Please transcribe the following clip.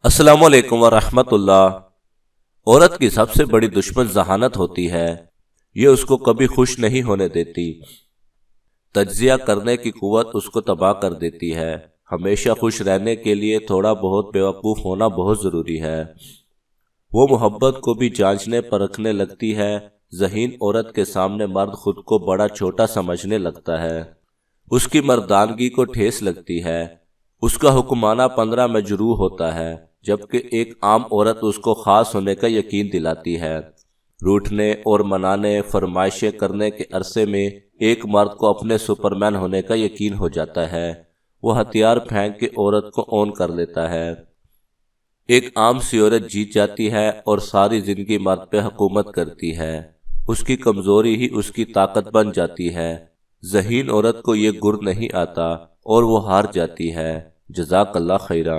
अस्सलामु अलैकुम वरहमतुल्लाह। औरत की सबसे बड़ी दुश्मन जहानत होती है। ये उसको कभी खुश नहीं होने देती। तज्जिया करने की कुव्वत उसको तबाह कर देती है। हमेशा खुश रहने के लिए थोड़ा बहुत बेवकूफ़ होना बहुत ज़रूरी है। वो मोहब्बत को भी जांचने परखने लगती है। ज़हीन औरत के सामने मर्द खुद को बड़ा छोटा समझने लगता है। उसकी मर्दानगी को ठेस लगती है। उसका हुक्माना 15 में जुरू होता है, जबकि एक आम औरत उसको खास होने का यकीन दिलाती है। रूठने और मनाने फरमाइशें करने के अरसे में एक मर्द को अपने सुपरमैन होने का यकीन हो जाता है। वो हथियार फेंक के औरत को ऑन कर लेता है। एक आम सी औरत जीत जाती है और सारी जिंदगी मर्द पे हुकूमत करती है। उसकी कमजोरी ही उसकी ताकत बन जाती है। ज़हीन औरत को ये गुर नहीं आता और वो हार जाती है। जज़ाकल्लाह खैरा।